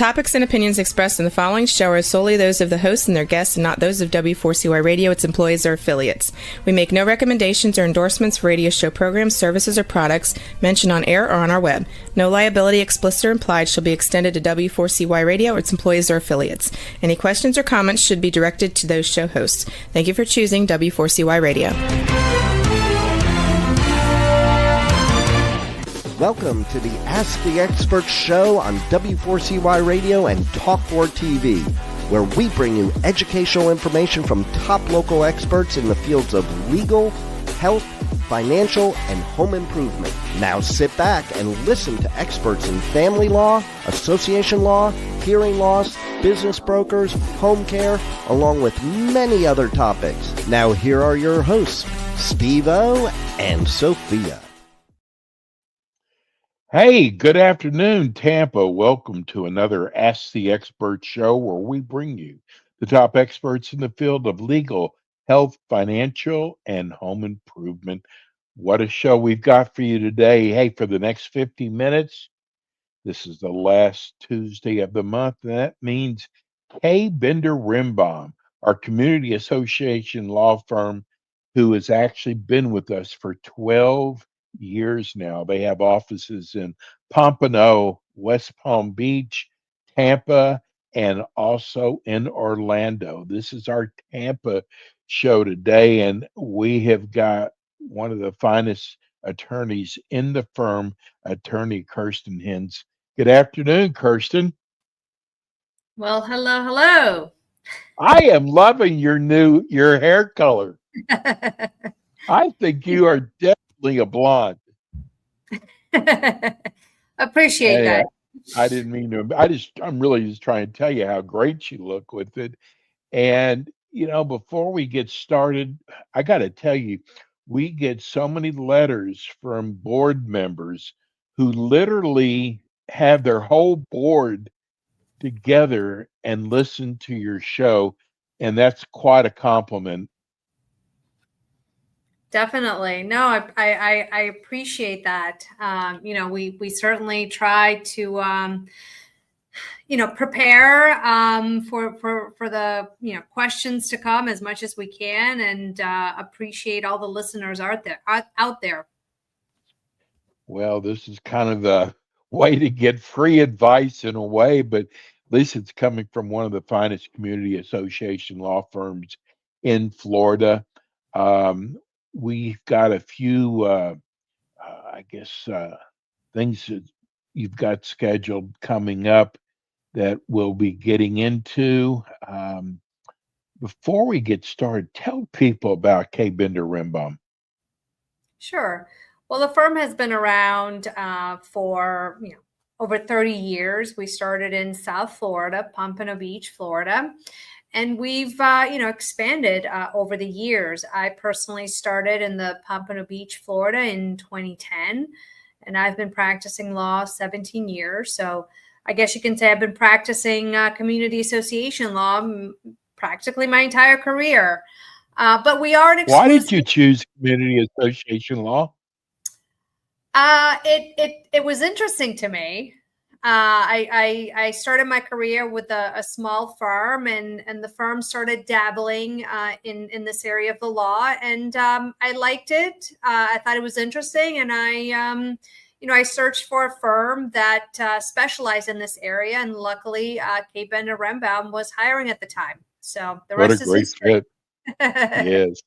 topics and opinions expressed in the following show are solely those of the hosts and their guests and not those of W4CY Radio, its employees, or affiliates. We make no recommendations or endorsements for radio show programs, services, or products mentioned on air or on our web. No liability, explicit or implied, shall be extended to W4CY Radio or its employees or affiliates. Any questions or comments should be directed to those show hosts. Thank you for choosing W4CY Radio. Welcome to the Ask the Expert show on W4CY Radio and Talk4 TV, where we bring you educational information from top local experts in the fields of legal, health, financial, and home improvement. Now sit back and listen to experts in family law, association law, hearing loss, business brokers, home care, along with many other topics. Now here are your hosts, Steve-O and Sophia. Hey, good afternoon, Tampa. Welcome to another Ask the Expert show where we bring you the top experts in the field of legal, health, financial, and home improvement. What a show we've got for you today. Hey, for the next 50 minutes, this is the last Tuesday of the month. And that means K. Bender Rimbaum, our community association law firm, who has actually been with us for 12 years now. They have offices in Pompano, West Palm Beach, Tampa, and also in Orlando. This is our Tampa show today, and we have got one of the finest attorneys in the firm, attorney Kirsten Hens. Good afternoon, Kirsten. Well, hello. I am loving your hair color. I think you are definitely a blonde. Appreciate that. I didn't mean to. I'm really just trying to tell you how great you look with it. And before we get started, I got to tell you, we get so many letters from board members who literally have their whole board together and listen to your show, and that's quite a compliment. Definitely. No, I appreciate that. We certainly try to prepare for the questions to come as much as we can, and appreciate all the listeners out there. Well, this is kind of the way to get free advice in a way, but at least it's coming from one of the finest community association law firms in Florida. We've got a few, things that you've got scheduled coming up that we'll be getting into. Before we get started, tell people about K. Bender Rimbaum. Sure. Well, the firm has been around for over 30 years. We started in South Florida, Pompano Beach, Florida. And we've, expanded over the years. I personally started in the Pompano Beach, Florida in 2010, and I've been practicing law 17 years. So I guess you can say I've been practicing community association law practically my entire career. But we are an exclusive. Why did you choose community association law? It was interesting to me. I started my career with a small firm, and the firm started dabbling in this area of the law, and I liked it. I thought it was interesting, and I searched for a firm that specialized in this area, and luckily, K. Bender Rimbaum was hiring at the time. So the rest is history. Fit. Yes.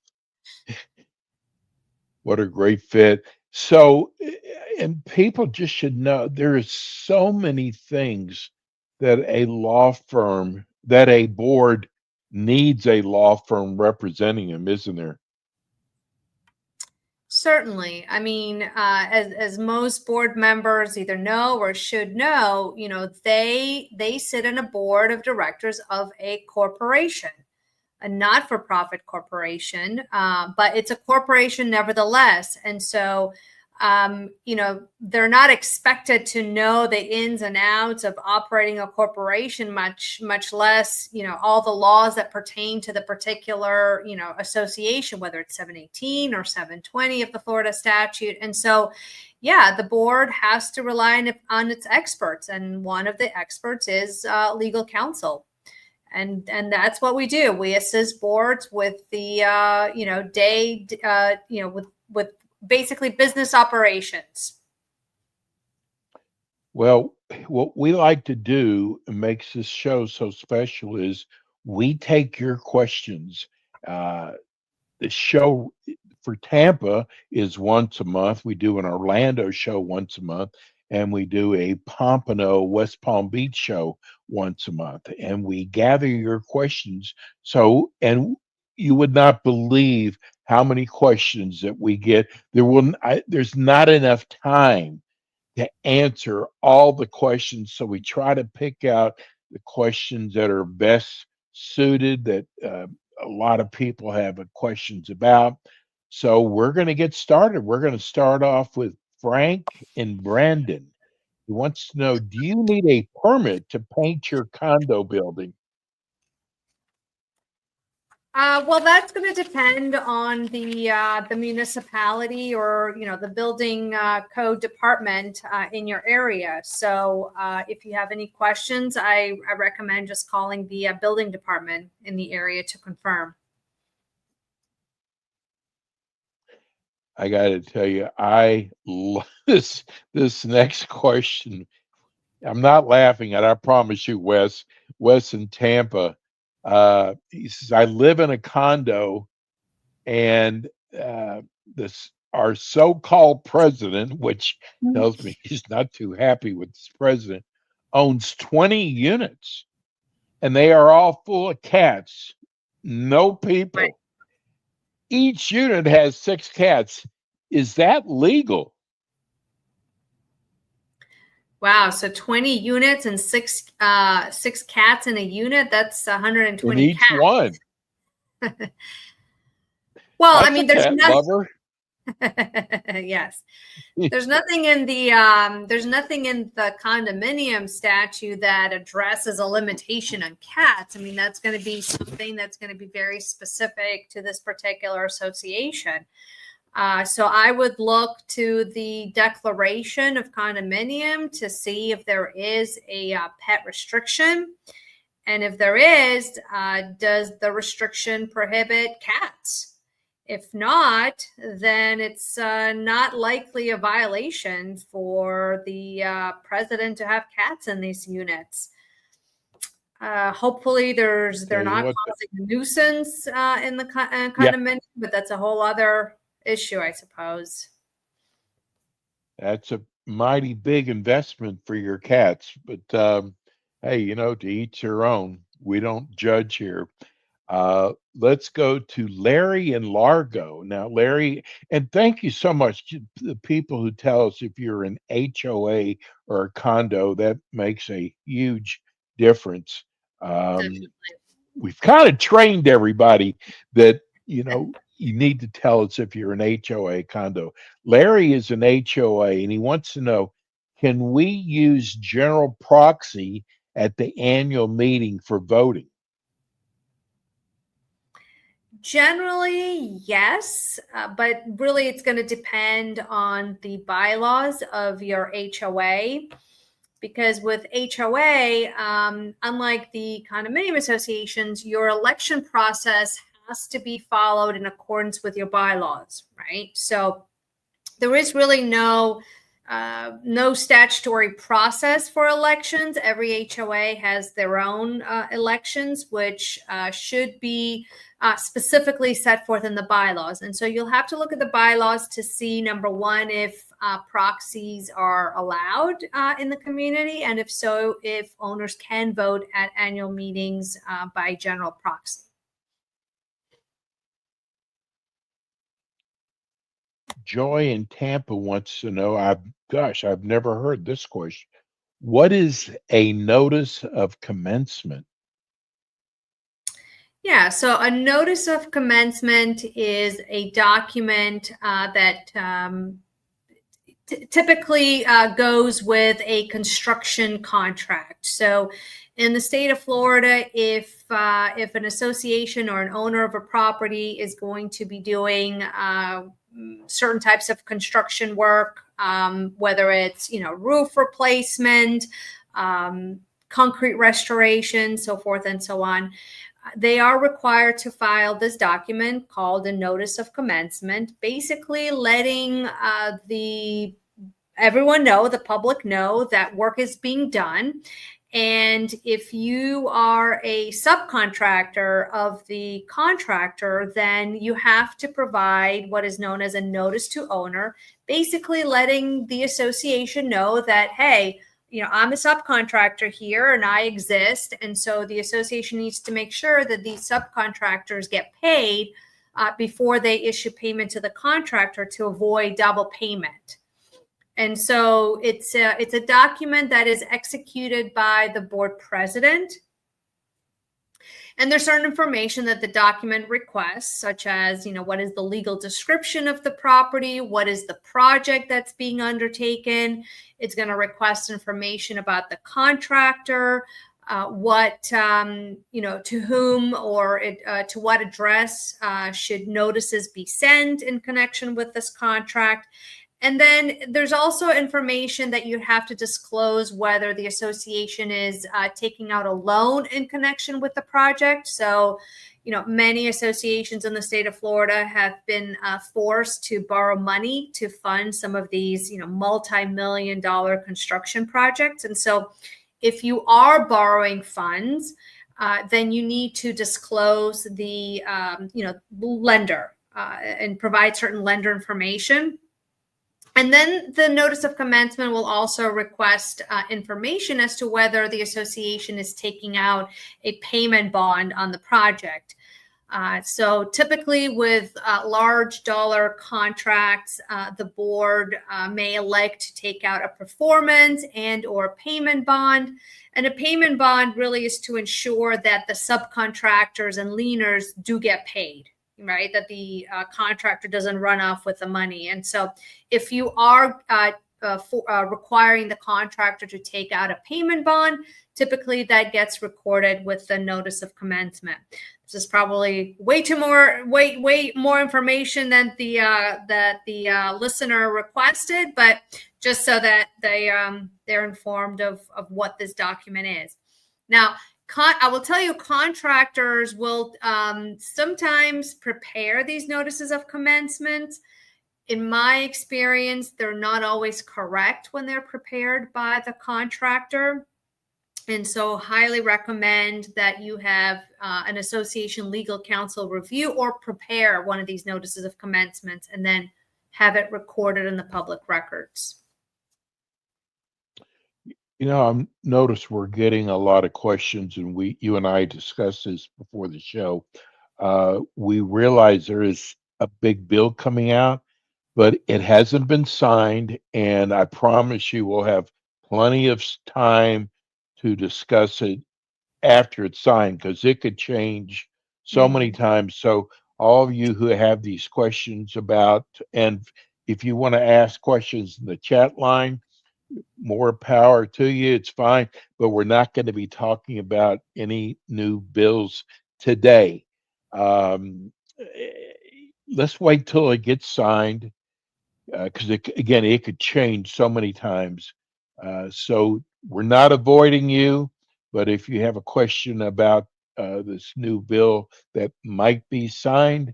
What a great fit. So, and people just should know there is so many things that a board needs a law firm representing them, isn't there? Certainly. I mean, as most board members either know or should know, they sit in a board of directors of a corporation, a not-for-profit corporation, but it's a corporation nevertheless. And so they're not expected to know the ins and outs of operating a corporation, much less, all the laws that pertain to the particular, association, whether it's 718 or 720 of the Florida statute. And so, yeah, the board has to rely on its experts. And one of the experts is legal counsel. And that's what we do. We assist boards with the, with basically business operations. Well, what we like to do and makes this show so special is we take your questions. The show for Tampa is once a month. We do an Orlando show once a month, and we do a Pompano, West Palm Beach show once a month. And we gather your questions. And you would not believe how many questions that we get. There's not enough time to answer all the questions. So we try to pick out the questions that are best suited, that a lot of people have questions about. So we're going to get started. We're going to start off with Frank in Brandon. He wants to know, do you need a permit to paint your condo building? Well, that's going to depend on the municipality or the building code department in your area. So if you have any questions, I recommend just calling the building department in the area to confirm. I got to tell you, I love this next question. I'm not laughing at it, I promise you, Wes. Wes in Tampa. He says, I live in a condo, and our so-called president, which tells me he's not too happy with this president, owns 20 units, and they are all full of cats, no people. Right. Each unit has 6 cats. Is that legal? Wow, so 20 units and six cats in a unit, that's 120 in each cats. one. Well, That's I mean, a there's cat nothing. lover. Yes. There's nothing in the condominium statute that addresses a limitation on cats. I mean, that's going to be something that's going to be very specific to this particular association. So I would look to the declaration of condominium to see if there is a pet restriction. And if there is, does the restriction prohibit cats? If not, then it's not likely a violation for the president to have cats in these units. Hopefully they're not causing a nuisance in the condominium, but that's a whole other issue, I suppose. That's a mighty big investment for your cats, but hey, to each their own. We don't judge here. Let's go to Larry in Largo. Now, Larry, and thank you so much to the people who tell us if you're an HOA or a condo, that makes a huge difference. We've kind of trained everybody that, you need to tell us if you're an HOA condo. Larry is an HOA, and he wants to know, can we use general proxy at the annual meeting for voting? Generally, yes, but really it's going to depend on the bylaws of your HOA, because with HOA, unlike the condominium associations, your election process has to be followed in accordance with your bylaws, right? So there is really no statutory process for elections. Every HOA has their own elections, which should be specifically set forth in the bylaws. And so you'll have to look at the bylaws to see, number one, if proxies are allowed in the community, and if so, if owners can vote at annual meetings by general proxy. Joy in Tampa wants to know, I've never heard this question. What is a notice of commencement? Yeah, so a notice of commencement is a document that typically goes with a construction contract. So in the state of Florida, if an association or an owner of a property is going to be doing certain types of construction work, whether it's roof replacement, concrete restoration, so forth and so on, they are required to file this document called a notice of commencement, basically letting everyone know, the public know, that work is being done. And if you are a subcontractor of the contractor, then you have to provide what is known as a notice to owner, basically letting the association know that, hey, I'm a subcontractor here and I exist. And so the association needs to make sure that these subcontractors get paid before they issue payment to the contractor to avoid double payment. And so it's a document that is executed by the board president. And there's certain information that the document requests, such as, what is the legal description of the property? What is the project that's being undertaken? It's going to request information about the contractor, to whom or to what address should notices be sent in connection with this contract. And then there's also information that you have to disclose whether the association is taking out a loan in connection with the project. So, many associations in the state of Florida have been forced to borrow money to fund some of these, multi-million-dollar construction projects. And so if you are borrowing funds, then you need to disclose the, lender and provide certain lender information. And then the notice of commencement will also request information as to whether the association is taking out a payment bond on the project. So typically with large dollar contracts, the board may elect to take out a performance and or payment bond. And a payment bond really is to ensure that the subcontractors and lieners do get paid, right? That the contractor doesn't run off with the money. And so if you are requiring the contractor to take out a payment bond, typically that gets recorded with the notice of commencement. This is probably way more information than the listener requested, but just so that they're informed of what this document is. Now, I will tell you, contractors will sometimes prepare these notices of commencement. In my experience, they're not always correct when they're prepared by the contractor. And so highly recommend that you have an association legal counsel review or prepare one of these notices of commencement and then have it recorded in the public records. I notice we're getting a lot of questions, and you and I discussed this before the show. We realize there is a big bill coming out, but it hasn't been signed, and I promise you we'll have plenty of time to discuss it after it's signed, because it could change so many times. So all of you who have these questions about, and if you want to ask questions in the chat line, more power to you. It's fine, but we're not going to be talking about any new bills today. Let's wait till it gets signed, because it could change so many times. So we're not avoiding you, but if you have a question about this new bill that might be signed,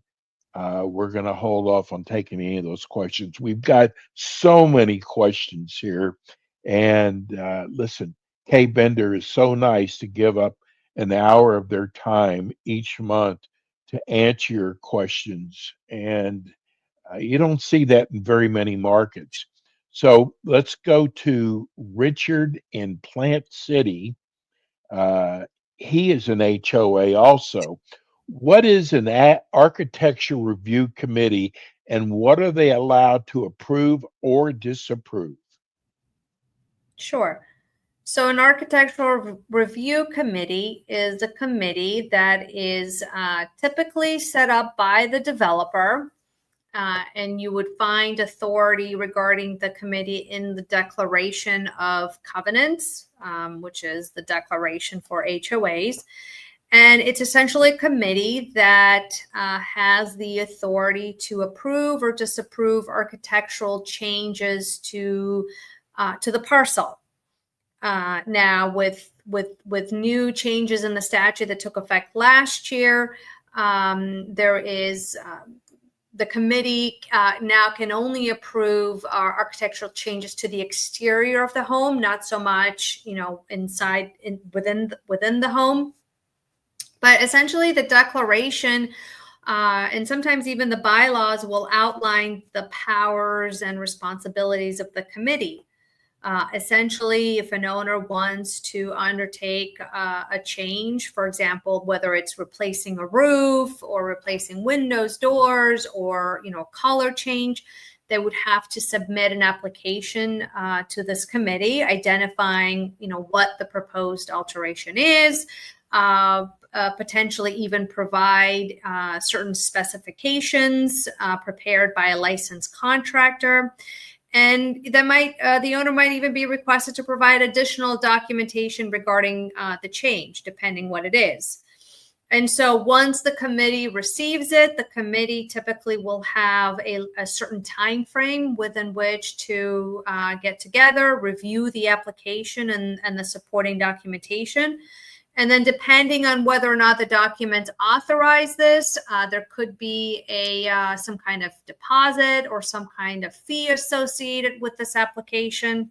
we're going to hold off on taking any of those questions. We've got so many questions here. And listen, Kay Bender is so nice to give up an hour of their time each month to answer your questions. And you don't see that in very many markets. So let's go to Richard in Plant City. He is an HOA also. What is an architecture review committee, and what are they allowed to approve or disapprove? Sure. So an architectural review committee is a committee that is typically set up by the developer. and you would find authority regarding the committee in the Declaration of Covenants, which is the declaration for HOAs. And it's essentially a committee that has the authority to approve or disapprove architectural changes to the parcel. Now, with new changes in the statute that took effect last year, there is the committee now can only approve architectural changes to the exterior of the home, not so much, inside within the home. But essentially, the declaration and sometimes even the bylaws will outline the powers and responsibilities of the committee. Essentially, if an owner wants to undertake a change, for example, whether it's replacing a roof or replacing windows, doors, or color change, they would have to submit an application to this committee, identifying what the proposed alteration is. Potentially even provide certain specifications prepared by a licensed contractor. And the owner might even be requested to provide additional documentation regarding the change, depending what it is. And so once the committee receives it, the committee typically will have a certain time frame within which to get together, review the application and the supporting documentation. And then depending on whether or not the documents authorize this, there could be some kind of deposit or some kind of fee associated with this application.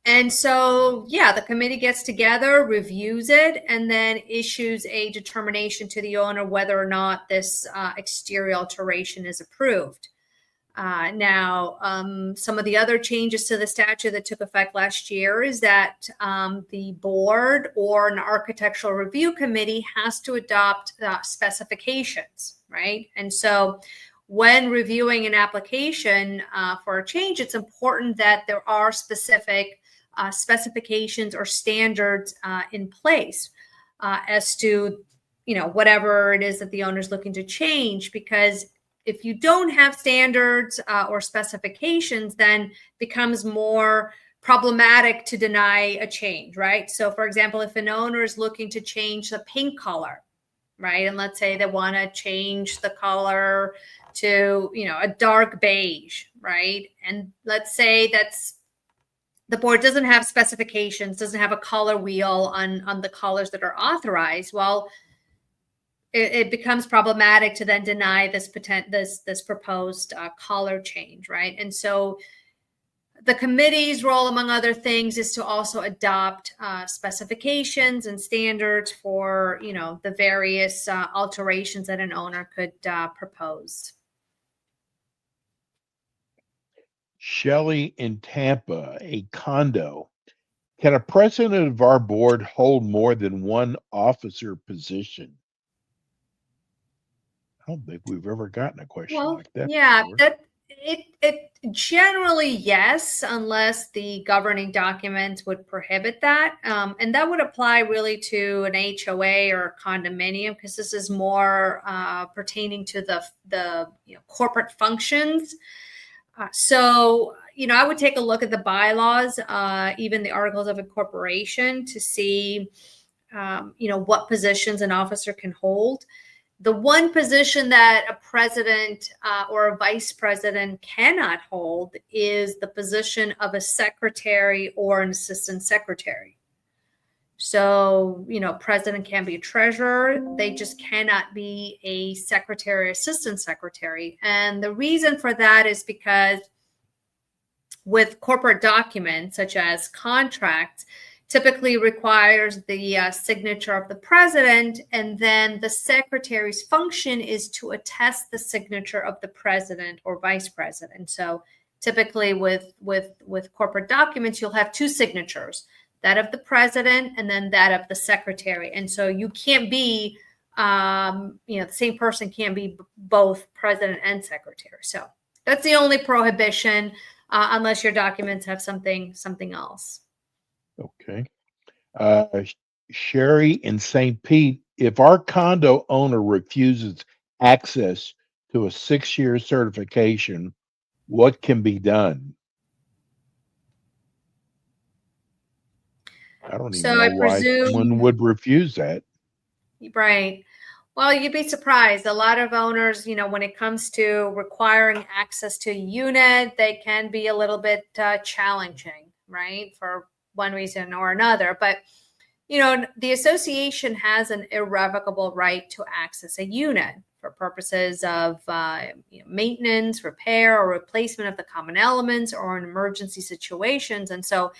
And so, the committee gets together, reviews it, and then issues a determination to the owner whether or not this exterior alteration is approved. Now, some of the other changes to the statute that took effect last year is that the board or an architectural review committee has to adopt specifications, right? And so when reviewing an application for a change, it's important that there are specific specifications or standards in place as to, whatever it is that the owner is looking to change, because if you don't have standards or specifications, then becomes more problematic to deny a change, right? So for example, if an owner is looking to change the paint color, right? And let's say they want to change the color to, a dark beige, right? And let's say the board doesn't have specifications, doesn't have a color wheel on the colors that are authorized. Well, it becomes problematic to then deny this proposed color change, right? And so the committee's role, among other things, is to also adopt specifications and standards for, the various alterations that an owner could propose. Shelley in Tampa, a condo. Can a president of our board hold more than one officer position? I don't think we've ever gotten a question like that. Yeah, before. It generally yes, unless the governing documents would prohibit that, and that would apply really to an HOA or a condominium, because this is more pertaining to the corporate functions. So I would take a look at the bylaws, even the articles of incorporation, to see what positions an officer can hold. The one position that a president or a vice president cannot hold is the position of a secretary or an assistant secretary. So, president can be a treasurer. They just cannot be a secretary or assistant secretary. And the reason for that is because with corporate documents, such as contracts, typically requires the signature of the president, and then the secretary's function is to attest the signature of the president or vice president. So typically with corporate documents, you'll have two signatures, that of the president and then that of the secretary. And so you can't be, the same person can't be both president and secretary. So that's the only prohibition, unless your documents have something else. Okay. Sherry in St. Pete, if our condo owner refuses access to a 6-year certification, what can be done? I don't even So know I why someone presume, would refuse that. right. Well, you'd be surprised. A lot of owners, when it comes to requiring access to a unit, they can be a little bit challenging, right? For one reason or another. But, the association has an irrevocable right to access a unit for purposes of maintenance, repair, or replacement of the common elements or in emergency situations. And so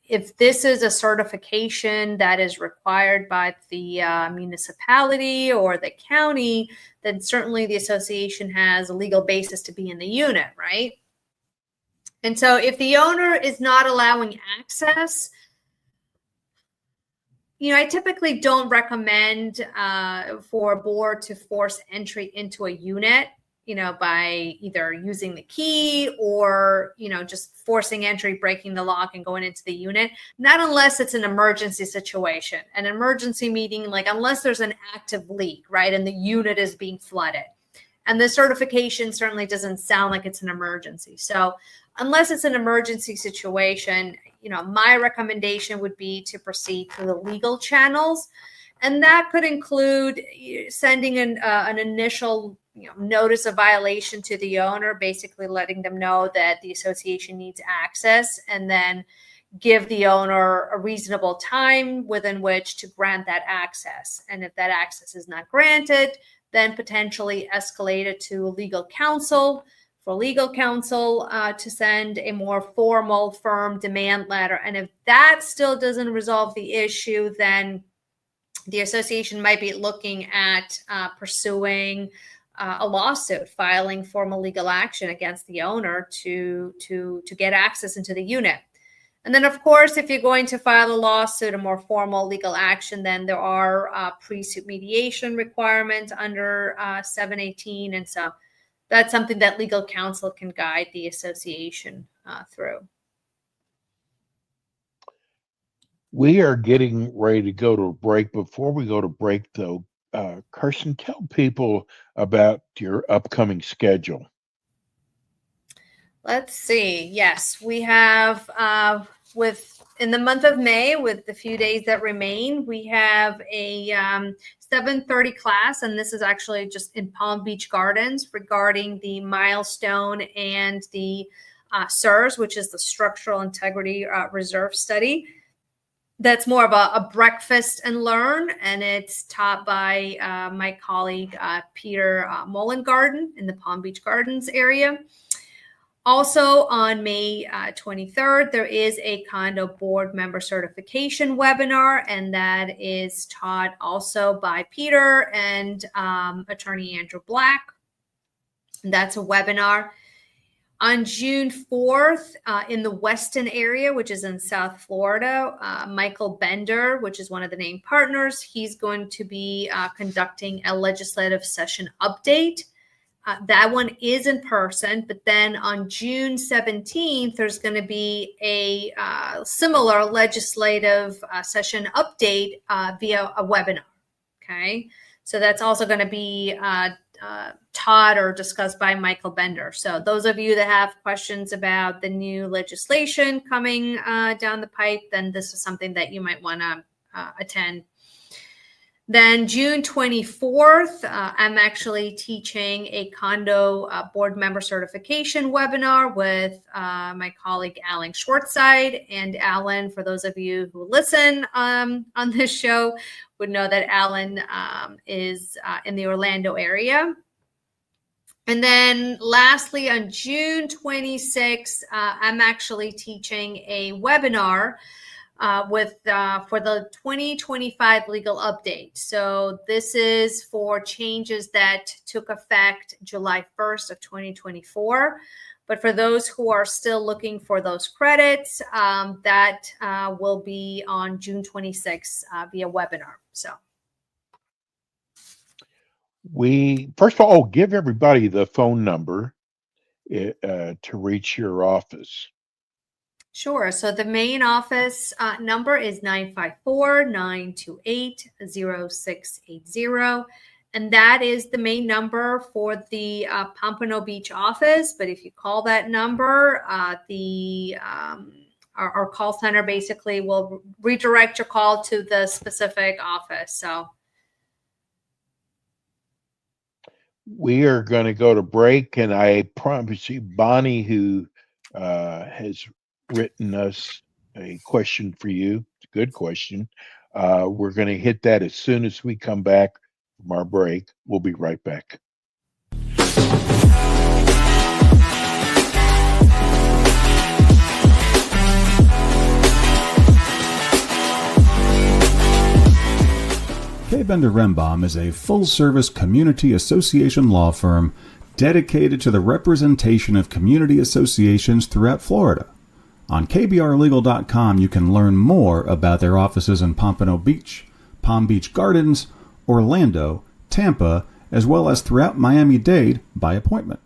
if this is a certification that is required by the municipality or the county, then certainly the association has a legal basis to be in the unit, right? And so if the owner is not allowing access, I typically don't recommend for a board to force entry into a unit, by either using the key or, just forcing entry, breaking the lock and going into the unit, not unless it's an emergency situation. An emergency meeting, like unless there's an active leak, right, and the unit is being flooded. And the certification certainly doesn't sound like it's an emergency. So unless it's an emergency situation, my recommendation would be to proceed through the legal channels. And that could include sending an initial notice of violation to the owner, basically letting them know that the association needs access, and then give the owner a reasonable time within which to grant that access. And if that access is not granted, then potentially escalate it to legal counsel, for legal counsel to send a more formal, firm demand letter. And if that still doesn't resolve the issue, then the association might be looking at pursuing a lawsuit, filing formal legal action against the owner to get access into the unit. And then, of course, if you're going to file a lawsuit, a more formal legal action, then there are pre-suit mediation requirements under 718. And so that's something that legal counsel can guide the association through. We are getting ready to go to a break. Before we go to break, though, Kirsten, tell people about your upcoming schedule. Let's see. Yes, we have in the month of May, with the few days that remain, we have a 7:30 class, and this is actually just in Palm Beach Gardens regarding the milestone and the SIRS, which is the Structural Integrity Reserve Study. That's more of a breakfast and learn, and it's taught by my colleague, Peter Mullengarden in the Palm Beach Gardens area. Also on May 23rd, there is a condo board member certification webinar, and that is taught also by Peter and attorney Andrew Black. And that's a webinar. On June 4th, in the Weston area, which is in South Florida, Michael Bender, which is one of the named partners, he's going to be conducting a legislative session update. That one is in person, but then on June 17th, there's going to be a similar legislative session update via a webinar. Okay, so that's also going to be taught or discussed by Michael Bender. So those of you that have questions about the new legislation coming down the pipe, then this is something that you might want to attend. Then June 24th, I'm actually teaching a condo board member certification webinar with my colleague, Alan Schwartzide. And Alan, for those of you who listen on this show, would know that Alan is in the Orlando area. And then lastly, on June 26th, I'm actually teaching a webinar for the 2025 legal update. So this is for changes that took effect July 1st of 2024. But for those who are still looking for those credits, that will be on June 26th via webinar. So First of all, give everybody the phone number to reach your office. Sure. So the main office number is 954-928-0680. And that is the main number for the Pompano Beach office. But if you call that number, our call center basically will redirect your call to the specific office. So we are going to go to break, and I promise you, Bonnie, who has written us a question for you, it's a good question. We're going to hit that as soon as we come back from our break. We'll be right back. K. Bender Rembaum is a full-service community association law firm dedicated to the representation of community associations throughout Florida. On kbrlegal.com, you can learn more about their offices in Pompano Beach, Palm Beach Gardens, Orlando, Tampa, as well as throughout Miami-Dade by appointment.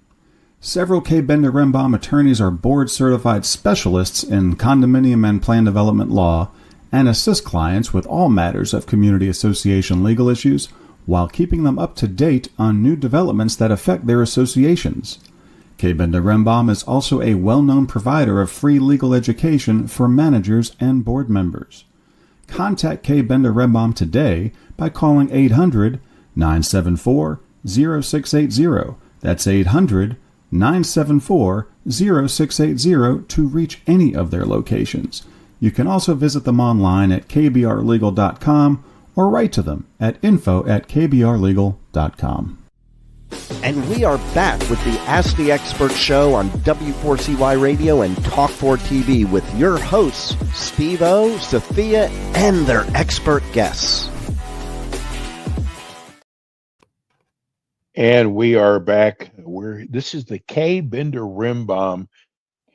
Several K. Bender Rembaum attorneys are board-certified specialists in condominium and plan development law and assist clients with all matters of community association legal issues while keeping them up to date on new developments that affect their associations. K. Bender Rembaum is also a well-known provider of free legal education for managers and board members. Contact K. Bender Rembaum today by calling 800-974-0680. That's 800-974-0680 to reach any of their locations. You can also visit them online at kbrlegal.com or write to them at info@kbrlegal.com. And we are back with the Ask the Expert show on W4CY Radio and Talk4 TV with your hosts, Steve-O, Sophia, and their expert guests. And we are back. This is the K. Bender Rembaum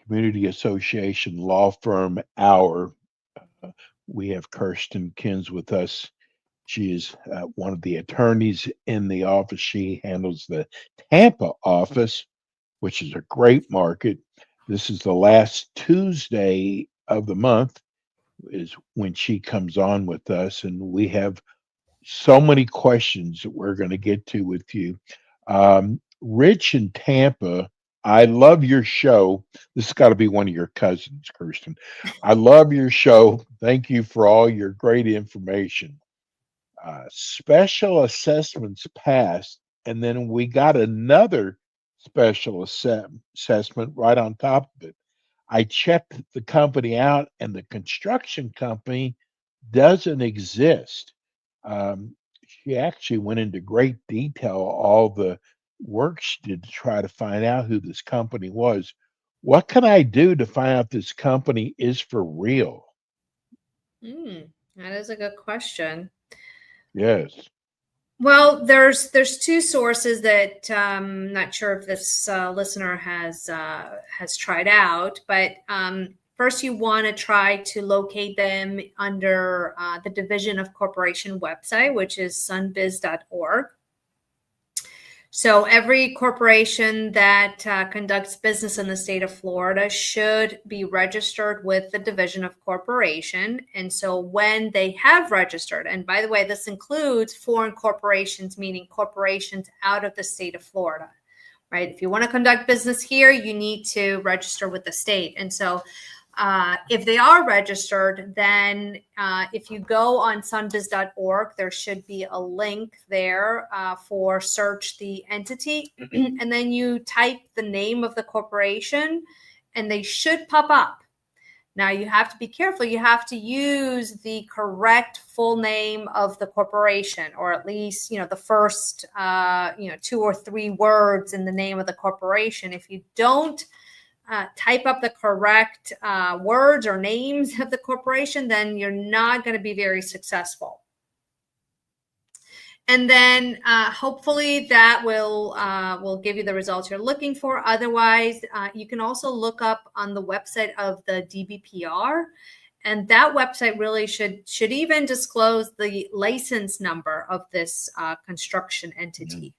Community Association Law Firm Hour. We have Kirsten Kins with us. She is one of the attorneys in the office. She handles the Tampa office, which is a great market. This is the last Tuesday of the month is when she comes on with us, and we have so many questions that we're going to get to with you. Rich in Tampa, I love your show. This has got to be one of your cousins, Kirsten. I love your show. Thank you for all your great information. Special assessments passed, and then we got another special assessment right on top of it. I checked the company out, and the construction company doesn't exist. She actually went into great detail, all the work she did to try to find out who this company was. What can I do to find out this company is for real? That is a good question. Yes. Well, there's two sources that I'm not sure if this listener has tried out, but first you want to try to locate them under the Division of Corporation website, which is sunbiz.org. So every corporation that conducts business in the state of Florida should be registered with the Division of Corporation. And so when they have registered, and by the way, this includes foreign corporations, meaning corporations out of the state of Florida, right? If you want to conduct business here, you need to register with the state. And so if they are registered, then if you go on sunbiz.org, there should be a link there for search the entity. And then you type the name of the corporation and they should pop up. Now you have to be careful. You have to use the correct full name of the corporation, or at least, the first, 2 or 3 words in the name of the corporation. If you don't type up the correct words or names of the corporation, then you're not going to be very successful. And then hopefully that will give you the results you're looking for. Otherwise, you can also look up on the website of the DBPR, and that website really should even disclose the license number of this construction entity.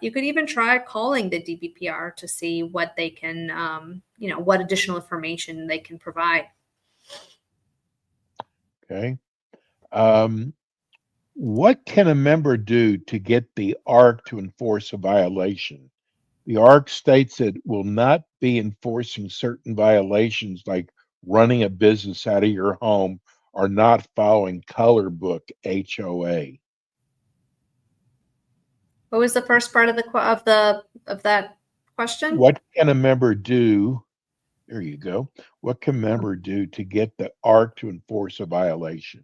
You could even try calling the DBPR to see what they can, what additional information they can provide. Okay. What can a member do to get the ARC to enforce a violation? The ARC states it will not be enforcing certain violations like running a business out of your home or not following color book HOA. What was the first part of of that question? What can a member do? There you go. What can a member do to get the ARC to enforce a violation?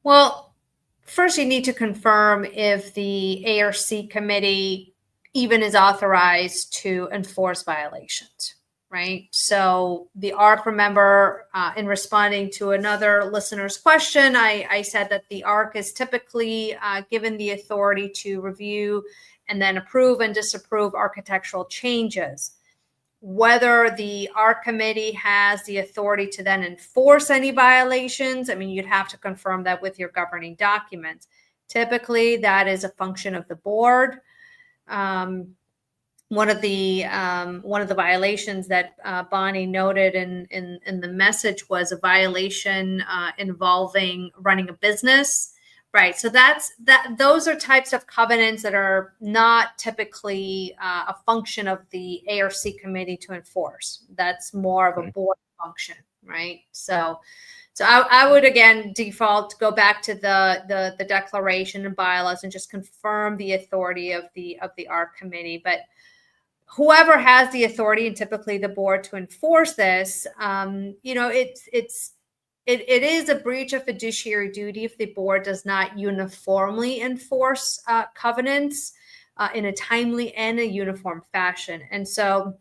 Well, first you need to confirm if the ARC committee even is authorized to enforce violations, right? So the ARC, remember, in responding to another listener's question, I said that the ARC is typically given the authority to review and then approve and disapprove architectural changes. Whether the ARC committee has the authority to then enforce any violations, I mean, you'd have to confirm that with your governing documents. Typically, that is a function of the board. One of the violations that Bonnie noted in the message was a violation involving running a business. Right. So those are types of covenants that are not typically a function of the ARC committee to enforce. That's more of a board function. Right. So I would again default go back to the declaration and bylaws and just confirm the authority of the ARC committee. But whoever has the authority, and typically the board, to enforce this, it is a breach of fiduciary duty if the board does not uniformly enforce covenants in a timely and a uniform fashion. And so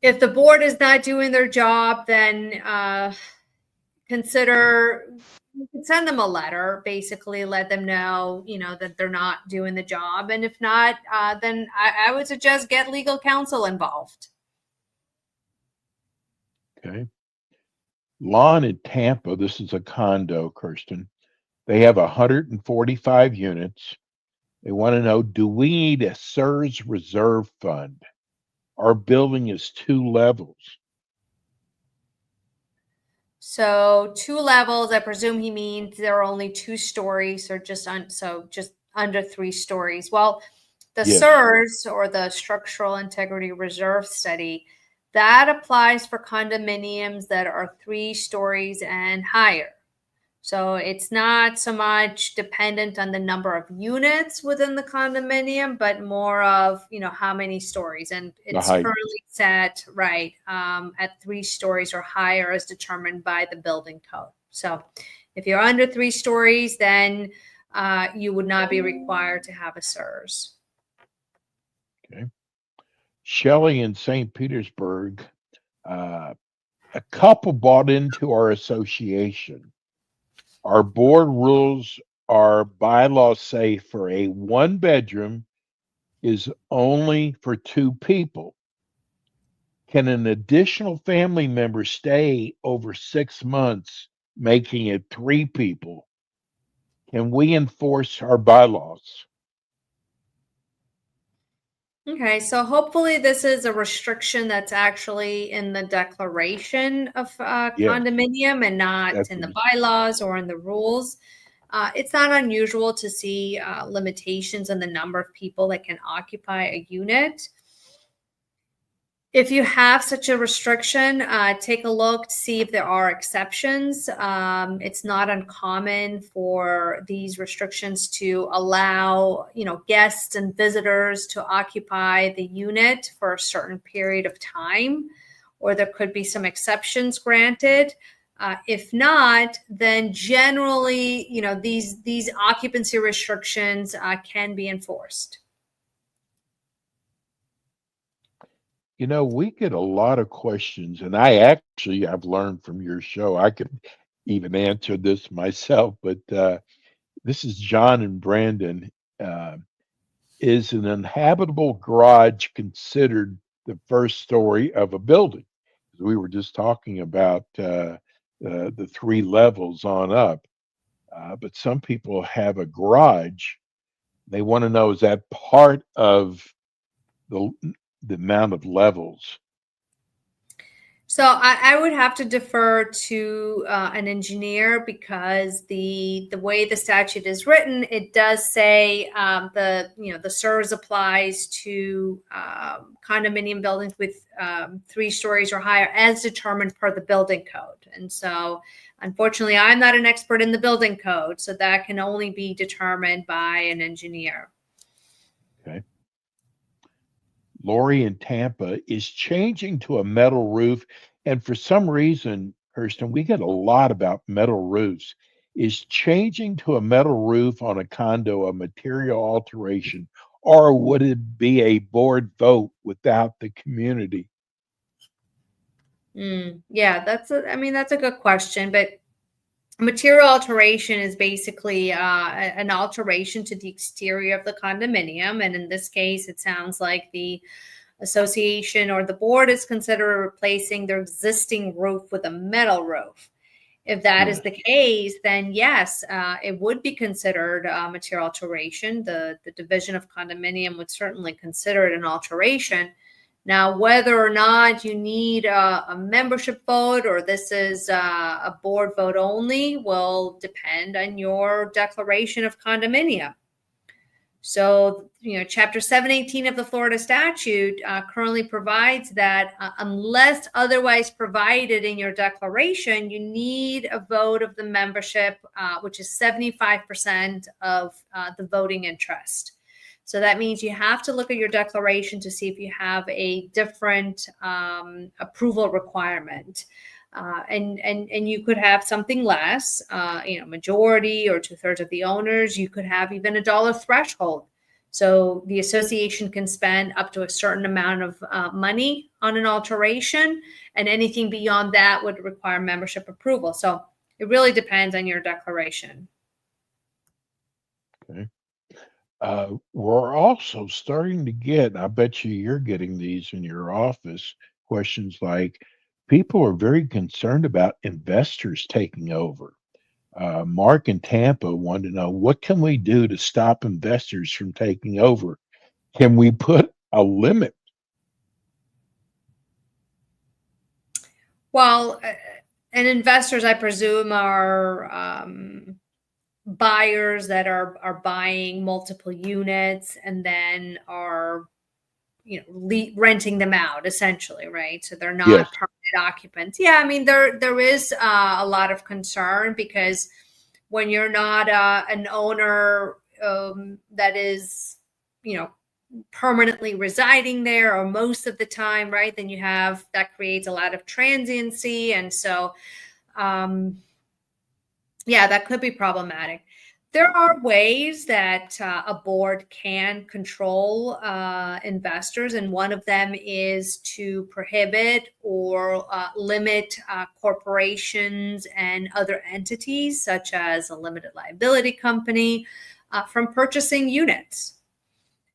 if the board is not doing their job, then you can send them a letter, basically let them know, that they're not doing the job. And if not, then I would suggest get legal counsel involved. Okay. Lawn in Tampa, this is a condo, Kirsten. They have 145 units. They want to know, do we need a CSRS reserve fund? Our building is 2 levels. So 2 levels, I presume he means there are only 2 stories or just under 3 stories. Well, the Yes. CSRS, or the Structural Integrity Reserve Study, that applies for condominiums that are 3 stories and higher. So it's not so much dependent on the number of units within the condominium, but more of, how many stories. And it's currently set right at 3 stories or higher as determined by the building code. So if you're under 3 stories, then you would not be required to have a CSRS. Okay. Shelley in St. Petersburg, a couple bought into our association. Our board rules, our bylaws say for a 1-bedroom is only for 2 people. Can an additional family member stay over 6 months, making it 3 people? Can we enforce our bylaws? Okay, so hopefully this is a restriction that's actually in the declaration of condominium and not in the bylaws or in the rules. It's not unusual to see limitations on the number of people that can occupy a unit. If you have such a restriction, take a look to see if there are exceptions. It's not uncommon for these restrictions to allow, guests and visitors to occupy the unit for a certain period of time, or there could be some exceptions granted. If not, then generally, these occupancy restrictions can be enforced. We get a lot of questions, and I've learned from your show. I could even answer this myself, but this is John and Brandon. Is an inhabitable garage considered the first story of a building? We were just talking about the 3 levels on up, but some people have a garage. They want to know, is that part of the amount of levels? So I would have to defer to an engineer, because the way the statute is written, it does say the SERS applies to condominium buildings with 3 stories or higher, as determined per the building code. And so, unfortunately, I'm not an expert in the building code, so that can only be determined by an engineer. Okay. Lori in Tampa is changing to a metal roof. And for some reason, Kirsten, we get a lot about metal roofs. Is changing to a metal roof on a condo a material alteration, or would it be a board vote without the community? Yeah, that's a good question, but material alteration is basically an alteration to the exterior of the condominium. And in this case, it sounds like the association or the board is considering replacing their existing roof with a metal roof. If that is the case, then yes, it would be considered material alteration. The division of condominium would certainly consider it an alteration. Now, whether or not you need a membership vote, or this is a board vote only, will depend on your declaration of condominium. So, Chapter 718 of the Florida statute currently provides that unless otherwise provided in your declaration, you need a vote of the membership, which is 75% of the voting interest. So that means you have to look at your declaration to see if you have a different approval requirement. And you could have something less, majority or 2/3 of the owners. You could have even a dollar threshold. So the association can spend up to a certain amount of money on an alteration, and anything beyond that would require membership approval. So it really depends on your declaration. Okay. We're also starting to get, I bet you're getting these in your office, questions like, people are very concerned about investors taking over. Mark in Tampa wanted to know, what can we do to stop investors from taking over? Can we put a limit? Well, and investors, I presume, are buyers that are buying multiple units and then are renting them out, essentially, right? So they're not Yes. permanent occupants. Yeah, I mean, there is a lot of concern, because when you're not an owner that is permanently residing there, or most of the time, right, then that creates a lot of transiency. And so that could be problematic. There are ways that a board can control investors, and one of them is to prohibit or limit corporations and other entities, such as a limited liability company, from purchasing units.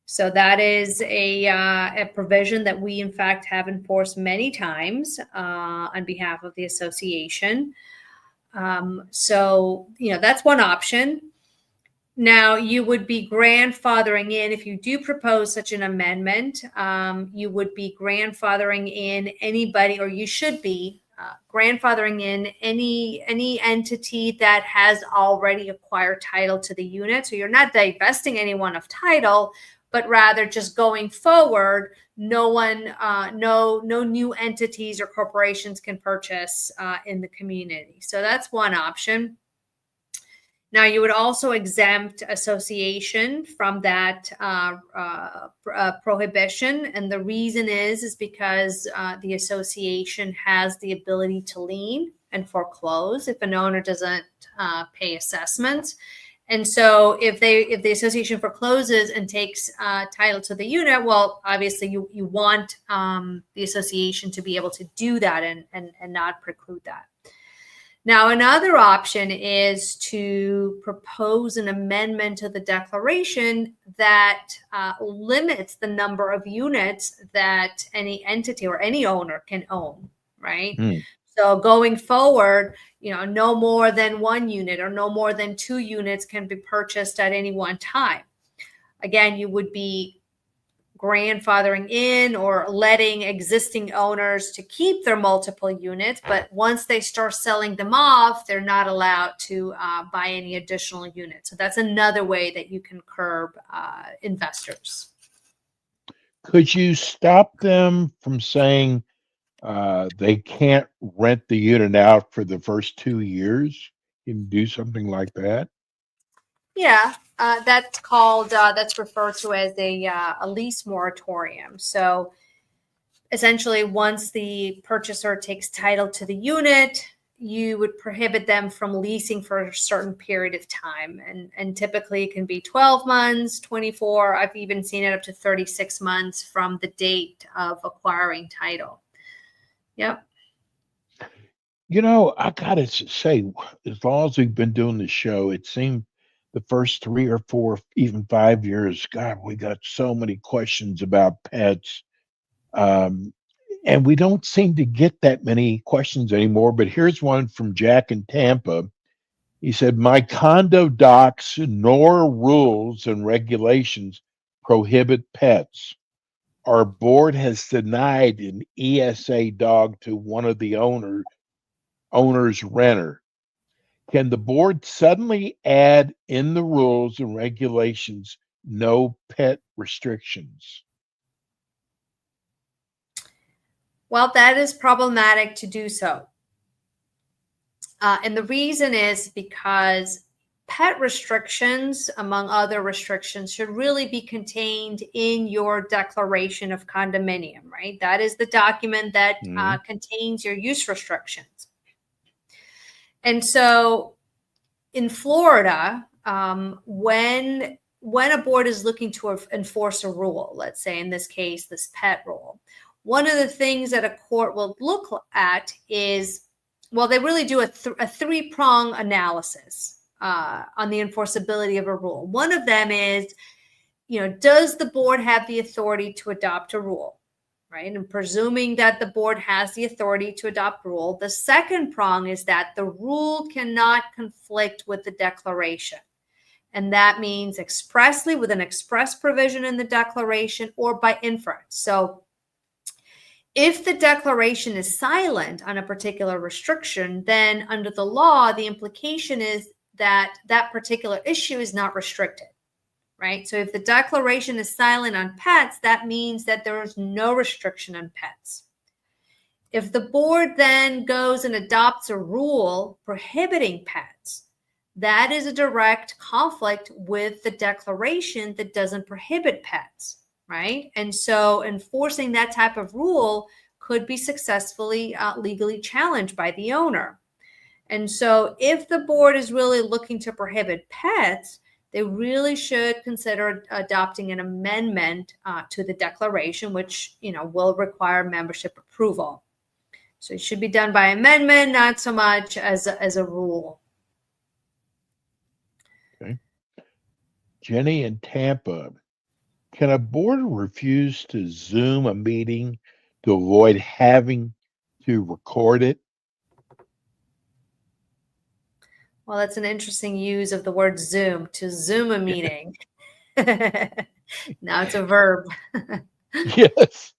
So that is a provision that we, in fact, have enforced many times on behalf of the association. So that's one option. Now, you would be grandfathering in, if you do propose such an amendment, you would be grandfathering in anybody, or you should be grandfathering in any entity that has already acquired title to the unit. So you're not divesting anyone of title, but rather just going forward, no new entities or corporations can purchase in the community. So that's one option. Now, you would also exempt association from that prohibition. And the reason is because the association has the ability to lien and foreclose if an owner doesn't pay assessments. And so if the association forecloses and takes title to the unit, well, obviously you want the association to be able to do that and not preclude that. Now, another option is to propose an amendment to the declaration that limits the number of units that any entity or any owner can own, right? So going forward, no more than 1 unit or no more than 2 units can be purchased at any one time. Again, you would be grandfathering in or letting existing owners to keep their multiple units, but once they start selling them off, they're not allowed to buy any additional units. So that's another way that you can curb investors. Could you stop them from saying they can't rent the unit out for the first 2 years? You can do something like that? Yeah, that's called, that's referred to as a lease moratorium. So essentially, once the purchaser takes title to the unit, you would prohibit them from leasing for a certain period of time. And typically it can be 12 months, 24. I've even seen it up to 36 months from the date of acquiring title. Yep. You know, I gotta say, as long as we've been doing the show, it seemed the first 3 or 4, even 5 years, God, we got so many questions about pets. Um, and we don't seem to get that many questions anymore. But here's one from Jack in Tampa. He said, my condo docs nor rules and regulations prohibit pets. Our board has denied an ESA dog to one of the owner's renter. Can the board suddenly add in the rules and regulations no pet restrictions? Well, that is problematic to do so. And the reason is because pet restrictions, among other restrictions, should really be contained in your declaration of condominium, right? That is the document that contains your use restrictions. And so in Florida, when a board is looking to enforce a rule, let's say in this case, this pet rule, one of the things that a court will look at is, well, they really do a three-prong analysis on the enforceability of a rule. One of them is, does the board have the authority to adopt a rule, right? And presuming that the board has the authority to adopt rule. The second prong is that the rule cannot conflict with the declaration. And that means expressly with an express provision in the declaration or by inference. So if the declaration is silent on a particular restriction, then under the law, the implication is that that particular issue is not restricted, right? So if the declaration is silent on pets, that means that there is no restriction on pets. If the board then goes and adopts a rule prohibiting pets, that is a direct conflict with the declaration that doesn't prohibit pets. Right. And so enforcing that type of rule could be successfully legally challenged by the owner. And so if the board is really looking to prohibit pets, they really should consider adopting an amendment to the declaration, which, will require membership approval. So it should be done by amendment, not so much as a rule. Okay. Jenny in Tampa. Can a board refuse to Zoom a meeting to avoid having to record it? Well, that's an interesting use of the word Zoom, to Zoom a meeting. Now it's a verb. Yes.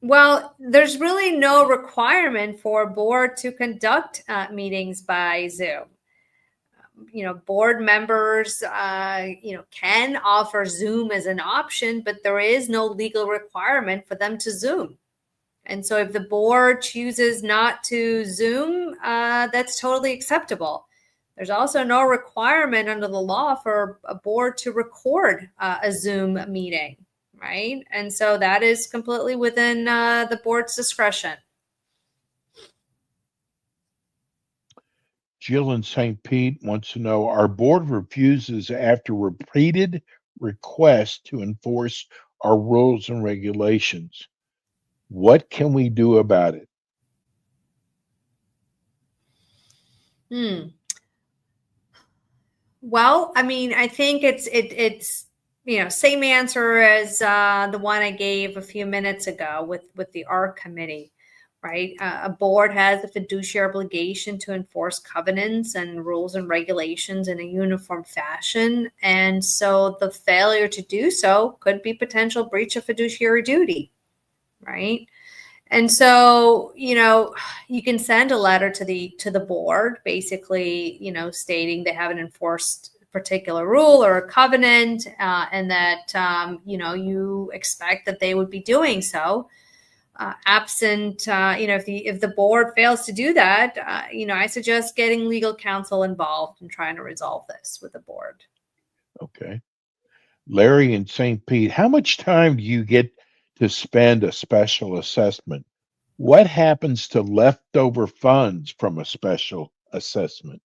Well, there's really no requirement for a board to conduct meetings by Zoom. Board members, can offer Zoom as an option, but there is no legal requirement for them to Zoom. And so if the board chooses not to Zoom, that's totally acceptable. There's also no requirement under the law for a board to record a Zoom meeting, right? And so that is completely within the board's discretion. Jill in St. Pete wants to know, our board refuses after repeated requests to enforce our rules and regulations. What can we do about it? Well, I think it's same answer as the one I gave a few minutes ago with the ARC committee, right? A board has a fiduciary obligation to enforce covenants and rules and regulations in a uniform fashion. And so the failure to do so could be potential breach of fiduciary duty, right? And so, you can send a letter to the board, basically, stating they haven't enforced a particular rule or a covenant, and that, you expect that they would be doing so. Absent, if the board fails to do that, I suggest getting legal counsel involved and trying to resolve this with the board. Okay. Larry in St. Pete, how much time do you get to spend a special assessment? What happens to leftover funds from a special assessment?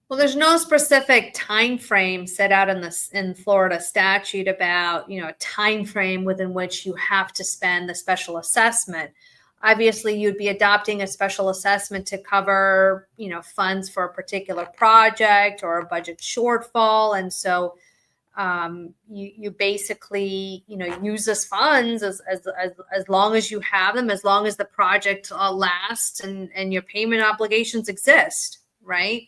Well, there's no specific time frame set out in Florida statute about, a time frame within which you have to spend the special assessment. Obviously, you'd be adopting a special assessment to cover, funds for a particular project or a budget shortfall. And so you basically, use those funds as long as you have them, as long as the project lasts and your payment obligations exist, right?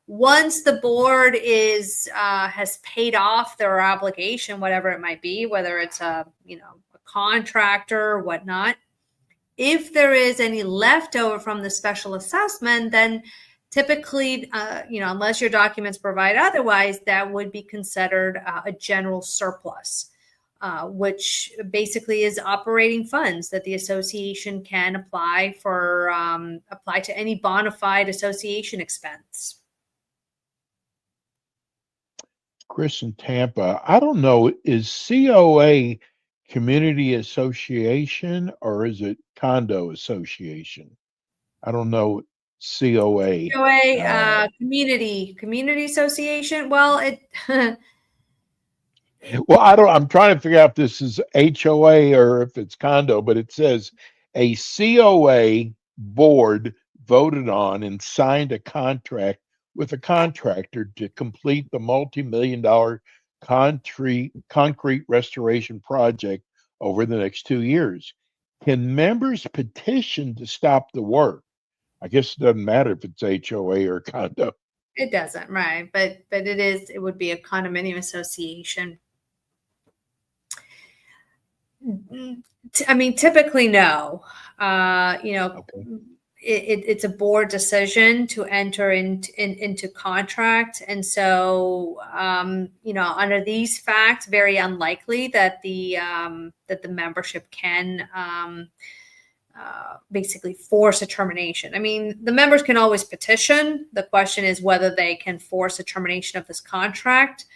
Once the board has paid off their obligation, whatever it might be, whether it's a contractor or whatnot, if there is any leftover from the special assessment, then typically, unless your documents provide otherwise, that would be considered a general surplus, which basically is operating funds that the association can apply to any bona fide association expense. Chris in Tampa, I don't know, is COA community association or is it condo association? I don't know. COA. Community association. Well, Well, I'm trying to figure out if this is HOA or if it's condo, but it says a COA board voted on and signed a contract with a contractor to complete the multi-million-dollar concrete restoration project over the next 2 years. Can members petition to stop the work? I guess it doesn't matter if it's HOA or condo. it doesn't, right? But it would be a condominium association. I mean, typically, no. Okay. It's a board decision to enter into contract, and so under these facts, very unlikely that the membership can basically force a termination. I mean, the members can always petition. The question is whether they can force a termination of this contract.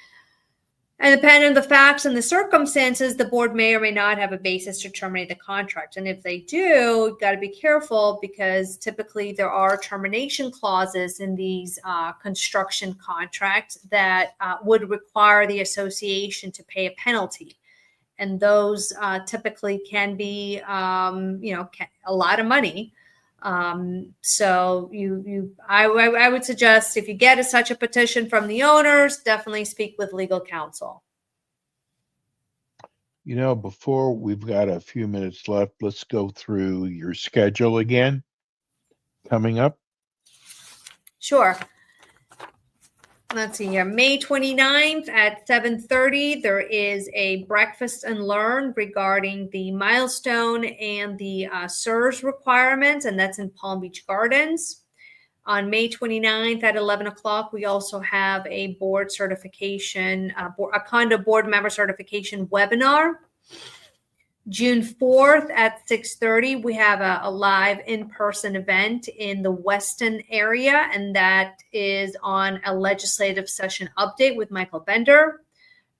And depending on the facts and the circumstances, the board may or may not have a basis to terminate the contract. And if they do, you've got to be careful because typically there are termination clauses in these construction contracts that would require the association to pay a penalty. And those typically can be, a lot of money. So I would suggest if you get such a petition from the owners, definitely speak with legal counsel. Before we've got a few minutes left, let's go through your schedule again coming up. Sure. Let's see here. May 29th at 7:30, there is a breakfast and learn regarding the milestone and the SERS requirements, and that's in Palm Beach Gardens. On May 29th at 11 o'clock, we also have a board certification, a condo board member certification webinar. June 4th at 6:30, we have a live in-person event in the Weston area, and that is on a legislative session update with Michael Bender.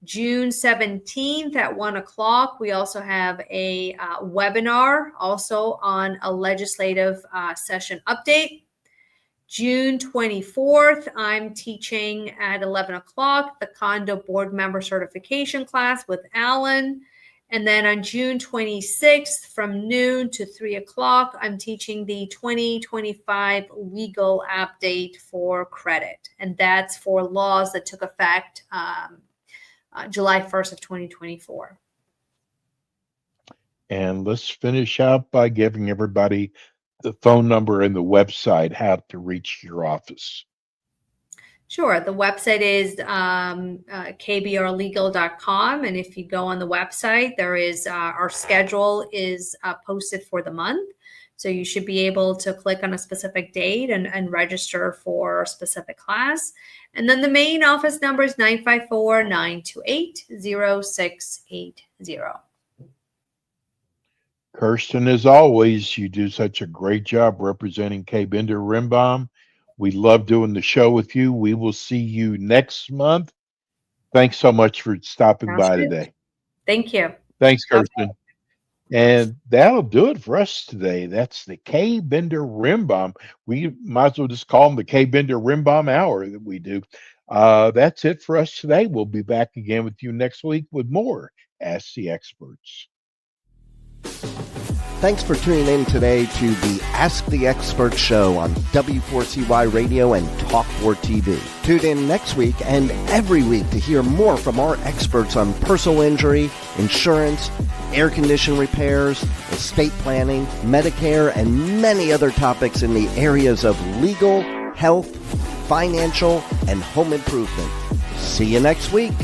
June 17th at 1 o'clock, we also have a webinar also on a legislative session update. June 24th, I'm teaching at 11 o'clock the condo board member certification class with Alan. And then on June 26th, from noon to 3 o'clock, I'm teaching the 2025 legal update for credit. And that's for laws that took effect July 1st of 2024. And let's finish out by giving everybody the phone number and the website how to reach your office. Sure. The website is kbrlegal.com. And if you go on the website, there is our schedule is posted for the month. So you should be able to click on a specific date and register for a specific class. And then the main office number is 954-928-0680. Kirsten, as always, you do such a great job representing K. Bender Rimbaum. We love doing the show with you. We will see you next month. Thanks so much for stopping by today. Thank you. Thanks, Kirsten. Okay. And that'll do it for us today. That's the K. Bender Rimbaum. We might as well just call them the K. Bender Rimbaum Hour that we do. That's it for us today. We'll be back again with you next week with more Ask the Experts. Thanks for tuning in today to the Ask the Expert show on W4CY Radio and Talk4 TV. Tune in next week and every week to hear more from our experts on personal injury, insurance, air condition repairs, estate planning, Medicare, and many other topics in the areas of legal, health, financial, and home improvement. See you next week.